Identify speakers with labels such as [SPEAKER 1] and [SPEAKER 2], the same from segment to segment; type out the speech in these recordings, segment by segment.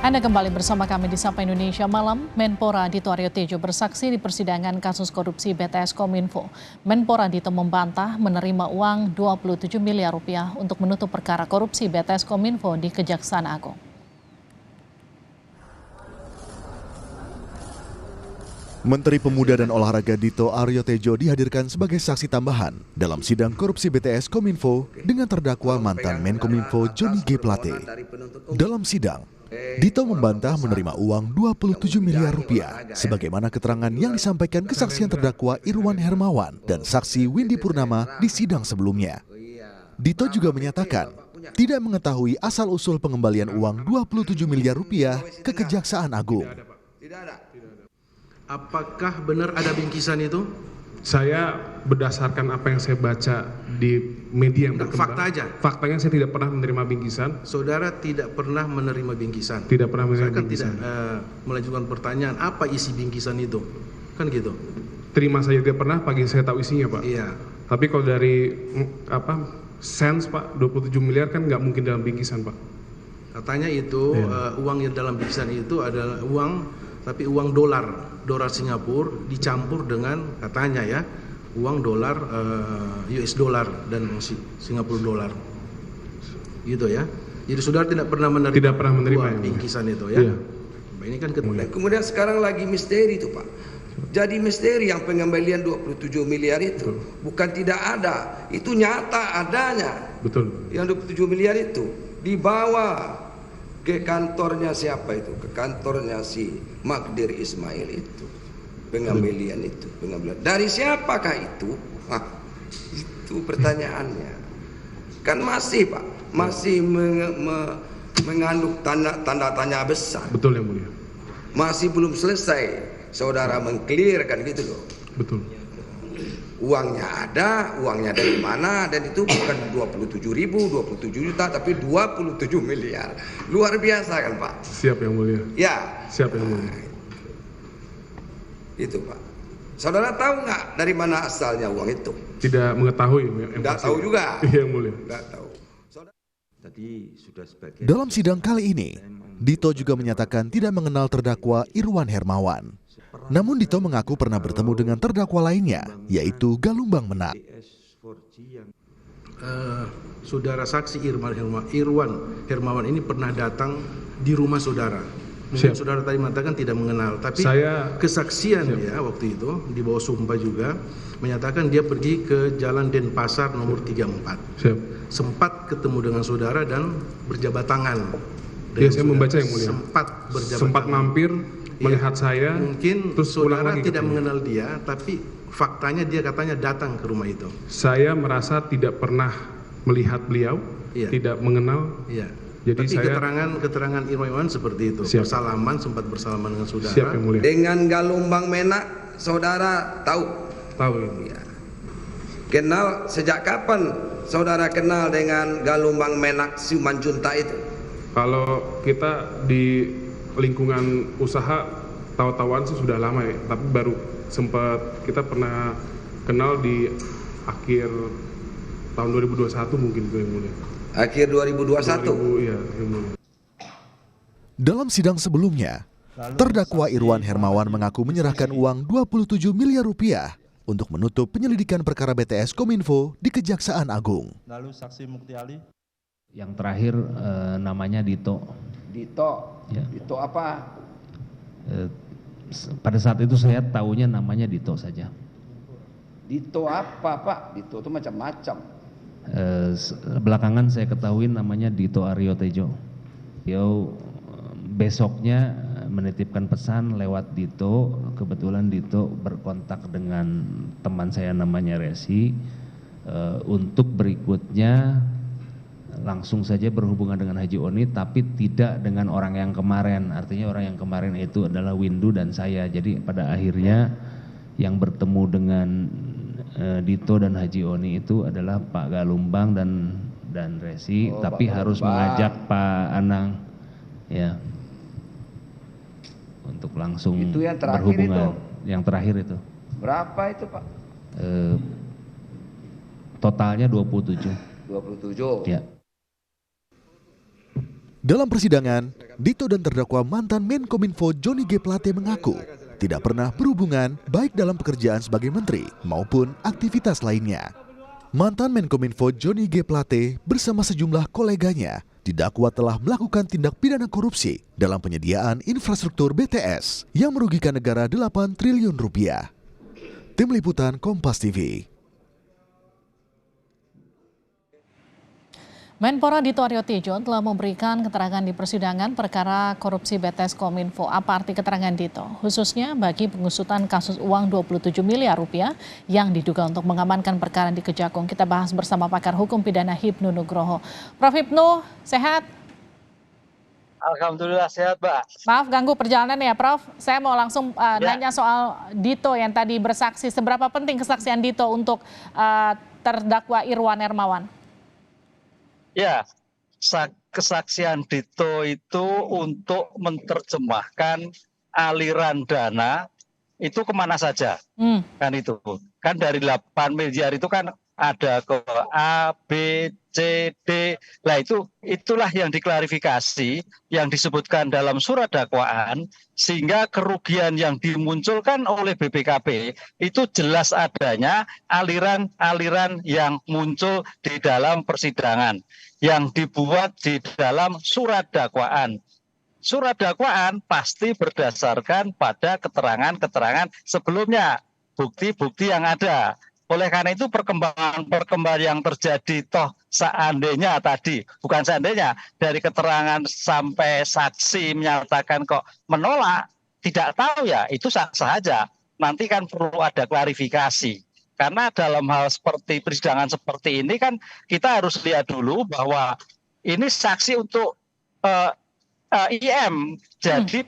[SPEAKER 1] Anda kembali bersama kami di Sapa Indonesia Malam. Menpora Dito Aryo Tejo bersaksi di persidangan kasus korupsi BTS Kominfo. Menpora Dito membantah menerima uang 27 miliar rupiah untuk menutup perkara korupsi BTS Kominfo di Kejaksaan Agung.
[SPEAKER 2] Menteri Pemuda dan Olahraga Dito Aryo Tejo dihadirkan sebagai saksi tambahan dalam sidang korupsi BTS Kominfo dengan terdakwa mantan Menkominfo Johnny G. Plate. Dalam sidang, Dito membantah menerima uang 27 miliar rupiah sebagaimana keterangan yang disampaikan kesaksian terdakwa Irwan Hermawan dan saksi Windy Purnama di sidang sebelumnya. Dito juga menyatakan tidak mengetahui asal-usul pengembalian uang 27 miliar rupiah ke Kejaksaan Agung.
[SPEAKER 3] Apakah benar ada bingkisan itu?
[SPEAKER 4] Saya berdasarkan apa yang saya baca di media yang berkembang.
[SPEAKER 3] Fakta aja?
[SPEAKER 4] Faktanya saya tidak pernah menerima bingkisan.
[SPEAKER 3] Saudara tidak pernah menerima bingkisan?
[SPEAKER 4] Tidak pernah menerima
[SPEAKER 3] Saya
[SPEAKER 4] bingkisan.
[SPEAKER 3] tidak melanjutkan pertanyaan, apa isi bingkisan itu? Kan gitu?
[SPEAKER 4] Terima saja tidak pernah, pagi saya tahu isinya Pak.
[SPEAKER 3] Iya.
[SPEAKER 4] Tapi kalau dari sense Pak, 27 miliar kan nggak mungkin dalam bingkisan Pak.
[SPEAKER 3] Katanya itu uang yang dalam bingkisan itu adalah uang, tapi uang dolar Singapura dicampur dengan katanya ya uang dolar US dollar dan Singapura dolar gitu ya. Jadi saudara tidak pernah menerima bingkisan itu ya. Iya. Ini kan
[SPEAKER 5] kemudian sekarang lagi misteri itu Pak. Jadi misteri yang pengembalian 27 miliar itu bukan tidak ada, itu nyata adanya.
[SPEAKER 4] Betul.
[SPEAKER 5] Yang 27 miliar itu dibawa ke kantornya siapa itu? Ke kantornya si Magdir Ismail itu. Pengambilan itu, pengambilan. Dari siapakah itu? Itu pertanyaannya. Kan masih Pak, masih mengandung tanda tanya besar.
[SPEAKER 4] Betul yang mulia.
[SPEAKER 5] Masih belum selesai saudara mengklirkan gitu loh.
[SPEAKER 4] Betul.
[SPEAKER 5] Uangnya ada, uangnya dari mana, dan itu bukan 27 juta tapi 27 miliar. Luar biasa kan Pak?
[SPEAKER 4] Siap yang mulia.
[SPEAKER 5] Ya.
[SPEAKER 4] Siap yang mulia.
[SPEAKER 5] Itu Pak. Saudara tahu nggak dari mana asalnya uang itu?
[SPEAKER 4] Tidak mengetahui.
[SPEAKER 5] Tidak tahu juga.
[SPEAKER 4] Iya yang mulia.
[SPEAKER 5] Tidak tahu.
[SPEAKER 2] Dalam sidang kali ini, Dito juga menyatakan tidak mengenal terdakwa Irwan Hermawan. Namun Dito mengaku pernah bertemu dengan terdakwa lainnya, yaitu Galumbang Menak.
[SPEAKER 3] Saudara saksi Irwan Hermawan ini pernah datang di rumah saudara. Mungkin saudara tadi mengatakan tidak mengenal, tapi kesaksian ya waktu itu di bawah sumpah juga menyatakan dia pergi ke Jalan Denpasar nomor 34. Sempat ketemu dengan saudara dan berjabat tangan.
[SPEAKER 4] Iya, saya membaca yang mulia.
[SPEAKER 3] Sempat
[SPEAKER 4] mampir melihat saya.
[SPEAKER 3] Mungkin terus saudara tidak mengenal dia, tapi faktanya dia katanya datang ke rumah itu.
[SPEAKER 4] Saya merasa tidak pernah melihat beliau, tidak mengenal.
[SPEAKER 3] Iya.
[SPEAKER 4] Jadi
[SPEAKER 3] tapi keterangan Irwan seperti itu. Sempat bersalaman dengan saudara.
[SPEAKER 4] Siap yang mulia.
[SPEAKER 5] Dengan Galumbang Menak, saudara tahu?
[SPEAKER 4] Tahu.
[SPEAKER 5] Ya. Kenal sejak kapan saudara kenal dengan Galumbang Menak Simanjunta itu?
[SPEAKER 4] Kalau kita di lingkungan usaha tahu-tahuan sih sudah lama ya, tapi baru sempat kita pernah kenal di akhir tahun 2021 mungkin yang mulia.
[SPEAKER 5] Akhir 2021?
[SPEAKER 4] Iya, yang mulia.
[SPEAKER 2] Dalam sidang sebelumnya, terdakwa Irwan Hermawan mengaku menyerahkan uang 27 miliar rupiah untuk menutup penyelidikan perkara BTS Kominfo di Kejaksaan Agung.
[SPEAKER 6] Lalu saksi Mukti Ali.
[SPEAKER 7] Yang terakhir namanya Dito.
[SPEAKER 5] Dito?
[SPEAKER 7] Ya.
[SPEAKER 5] Dito apa?
[SPEAKER 7] Pada saat itu saya tahunya namanya Dito saja.
[SPEAKER 5] Dito apa Pak? Dito itu macam-macam.
[SPEAKER 7] Belakangan saya ketahui namanya Dito Aryo Tejo. Beliau besoknya menitipkan pesan lewat Dito. Kebetulan Dito berkontak dengan teman saya namanya Resi. Untuk berikutnya langsung saja berhubungan dengan Haji Oni, tapi tidak dengan orang yang kemarin. Artinya orang yang kemarin itu adalah Windu dan saya. Jadi pada akhirnya yang bertemu dengan Dito dan Haji Oni itu adalah Pak Galumbang dan Resi, tapi harus mengajak Pak Anang ya untuk langsung
[SPEAKER 5] itu yang
[SPEAKER 7] berhubungan. Yang terakhir itu.
[SPEAKER 5] Berapa itu Pak?
[SPEAKER 7] Totalnya 27.
[SPEAKER 5] 27.
[SPEAKER 7] Ya.
[SPEAKER 2] Dalam persidangan, Dito dan terdakwa mantan Menkominfo Johnny G. Plate mengaku tidak pernah berhubungan baik dalam pekerjaan sebagai menteri maupun aktivitas lainnya. Mantan Menkominfo Johnny G. Plate bersama sejumlah koleganya didakwa telah melakukan tindak pidana korupsi dalam penyediaan infrastruktur BTS yang merugikan negara 8 triliun rupiah. Tim Liputan Kompas TV.
[SPEAKER 1] Menpora Dito Aryo Tejo telah memberikan keterangan di persidangan perkara korupsi BTS Kominfo. Apa arti keterangan Dito? Khususnya bagi pengusutan kasus uang 27 miliar rupiah yang diduga untuk mengamankan perkara di Kejagung. Kita bahas bersama pakar hukum pidana Hipnu Nugroho. Prof Hipnu, sehat?
[SPEAKER 6] Alhamdulillah sehat, Mbak.
[SPEAKER 1] Maaf ganggu perjalanan ya, Prof. Saya mau langsung nanya soal Dito yang tadi bersaksi. Seberapa penting kesaksian Dito untuk terdakwa Irwan Hermawan?
[SPEAKER 6] Ya, kesaksian Dito itu untuk menerjemahkan aliran dana itu kemana saja. Kan itu. Kan dari 8 miliar itu kan ada ke A, B, C, D. Nah itulah yang diklarifikasi, yang disebutkan dalam surat dakwaan, sehingga kerugian yang dimunculkan oleh BPKP itu jelas adanya aliran-aliran yang muncul di dalam persidangan, yang dibuat di dalam surat dakwaan. Surat dakwaan pasti berdasarkan pada keterangan-keterangan sebelumnya, bukti-bukti yang ada. Oleh karena itu perkembangan yang terjadi toh seandainya tadi, bukan seandainya, dari keterangan sampai saksi menyatakan kok menolak, tidak tahu ya, itu sah saja. Nanti kan perlu ada klarifikasi. Karena dalam hal seperti persidangan seperti ini kan kita harus lihat dulu bahwa ini saksi untuk IM. Jadi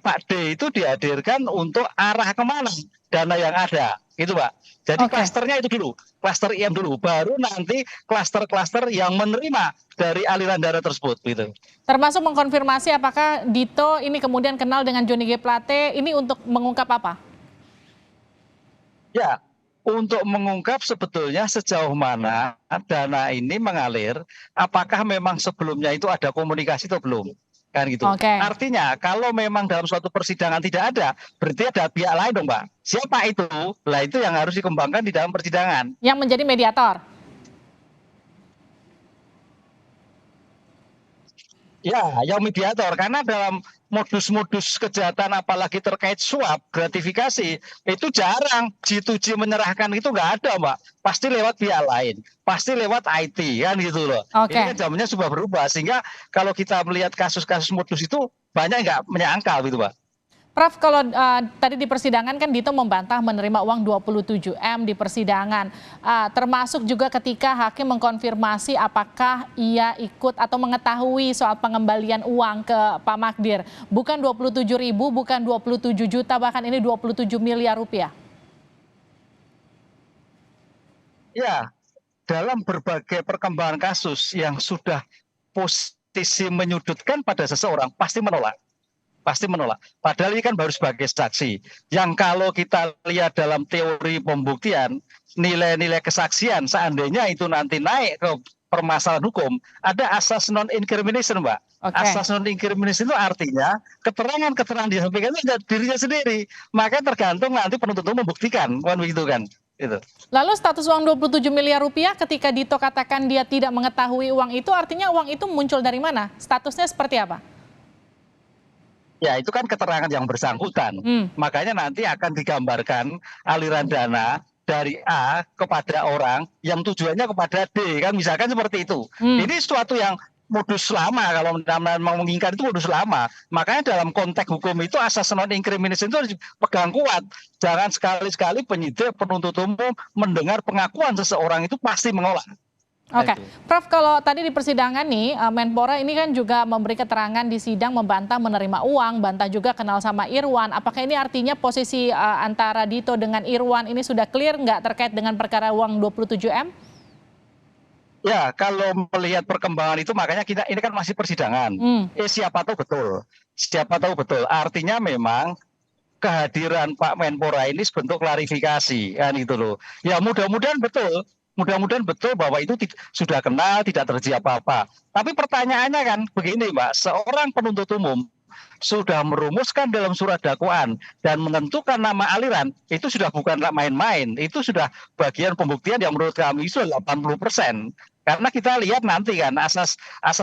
[SPEAKER 6] Pak D itu dihadirkan untuk arah kemana dana yang ada. Gitu Pak. Jadi klasternya itu dulu, klaster IM dulu, baru nanti klaster-klaster yang menerima dari aliran dana tersebut. Gitu.
[SPEAKER 1] Termasuk mengkonfirmasi apakah Dito ini kemudian kenal dengan Johnny G. Plate, ini untuk mengungkap apa?
[SPEAKER 6] Ya, untuk mengungkap sebetulnya sejauh mana dana ini mengalir, apakah memang sebelumnya itu ada komunikasi atau belum. Kan gitu. Artinya kalau memang dalam suatu persidangan tidak ada, berarti ada pihak lain dong, Mbak. Siapa itu? Lah itu yang harus dikembangkan di dalam persidangan.
[SPEAKER 1] Yang menjadi mediator.
[SPEAKER 6] Ya, yang mediator, karena dalam modus-modus kejahatan apalagi terkait suap, gratifikasi, itu jarang G2G menyerahkan, itu nggak ada Mbak. Pasti lewat pihak lain, pasti lewat IT kan gitu loh. Ini kan zamannya sudah berubah, sehingga kalau kita melihat kasus-kasus modus itu banyak nggak menyangkal gitu Mbak.
[SPEAKER 1] Prof, kalau tadi di persidangan kan Dito membantah menerima uang 27 M di persidangan, termasuk juga ketika hakim mengkonfirmasi apakah ia ikut atau mengetahui soal pengembalian uang ke Pak Magdir. Bukan 27.000, bukan 27 juta, bahkan ini 27 miliar rupiah.
[SPEAKER 6] Ya, dalam berbagai perkembangan kasus yang sudah posisi menyudutkan pada seseorang pasti menolak. Pasti menolak. Padahal ini kan baru sebagai saksi. Yang kalau kita lihat dalam teori pembuktian, nilai-nilai kesaksian seandainya itu nanti naik ke permasalahan hukum, ada asas non-incrimination, Mbak. Asas non-incrimination itu artinya keterangan-keterangan disampaikan itu dirinya sendiri. Maka tergantung nanti penuntut umum membuktikan, kan begitu kan. Itu.
[SPEAKER 1] Lalu status uang 27 miliar rupiah ketika Dito katakan dia tidak mengetahui uang itu, artinya uang itu muncul dari mana? Statusnya seperti apa?
[SPEAKER 6] Ya itu kan keterangan yang bersangkutan. Makanya nanti akan digambarkan aliran dana dari A kepada orang yang tujuannya kepada D, kan misalkan seperti itu. Ini sesuatu yang modus lama, kalau menginginkan itu modus lama. Makanya dalam konteks hukum itu asas non-incrimination itu harus pegang kuat. Jangan sekali-sekali penyidik, penuntut umum mendengar pengakuan seseorang itu pasti menolak.
[SPEAKER 1] Prof, kalau tadi di persidangan nih, Menpora ini kan juga memberi keterangan di sidang membantah menerima uang, bantah juga kenal sama Irwan. Apakah ini artinya posisi antara Dito dengan Irwan ini sudah clear nggak terkait dengan perkara uang 27 M?
[SPEAKER 6] Ya, kalau melihat perkembangan itu makanya kita ini kan masih persidangan. Siapa tahu betul. Siapa tahu betul. Artinya memang kehadiran Pak Menpora ini sebentuk klarifikasi kan itu loh. Ya mudah-mudahan betul. mudah-mudahan betul bahwa itu sudah kenal, tidak terjadi apa-apa. Tapi pertanyaannya kan begini Mbak, seorang penuntut umum sudah merumuskan dalam surat dakwaan dan menentukan nama aliran, itu sudah bukan main-main, itu sudah bagian pembuktian yang menurut kami itu 80%. Karena kita lihat nanti kan asas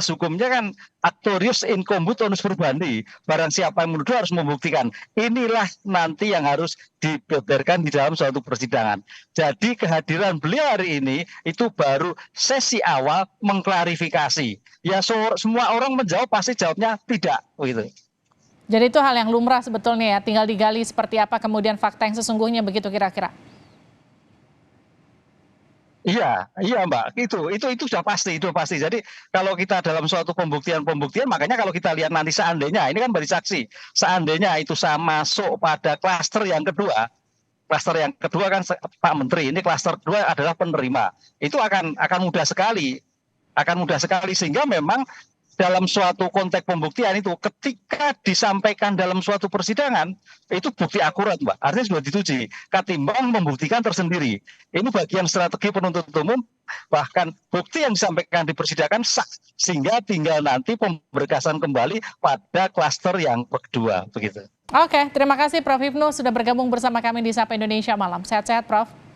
[SPEAKER 6] hukumnya kan actorius incumbit onus probandi. Barang siapa yang menuduh harus membuktikan. Inilah nanti yang harus dibeberkan di dalam suatu persidangan. Jadi kehadiran beliau hari ini itu baru sesi awal mengklarifikasi. Ya semua orang menjawab pasti jawabnya tidak gitu.
[SPEAKER 1] Jadi itu hal yang lumrah sebetulnya ya, tinggal digali seperti apa kemudian fakta yang sesungguhnya begitu kira-kira.
[SPEAKER 6] Iya Mbak, itu sudah pasti, itu pasti. Jadi kalau kita dalam suatu pembuktian, makanya kalau kita lihat nanti seandainya, ini kan bagi saksi, seandainya itu masuk pada klaster yang kedua kan Pak Menteri, ini klaster kedua adalah penerima, itu akan mudah sekali, sehingga memang dalam suatu konteks pembuktian itu ketika disampaikan dalam suatu persidangan itu bukti akurat Mbak, artinya sudah dituji ketimbang membuktikan tersendiri. Ini bagian strategi penuntut umum, bahkan bukti yang disampaikan di persidangan sah, sehingga tinggal nanti pemberkasan kembali pada klaster yang kedua begitu.
[SPEAKER 1] Oke, terima kasih Prof. Hipnu sudah bergabung bersama kami di Sapa Indonesia Malam. Sehat-sehat Prof.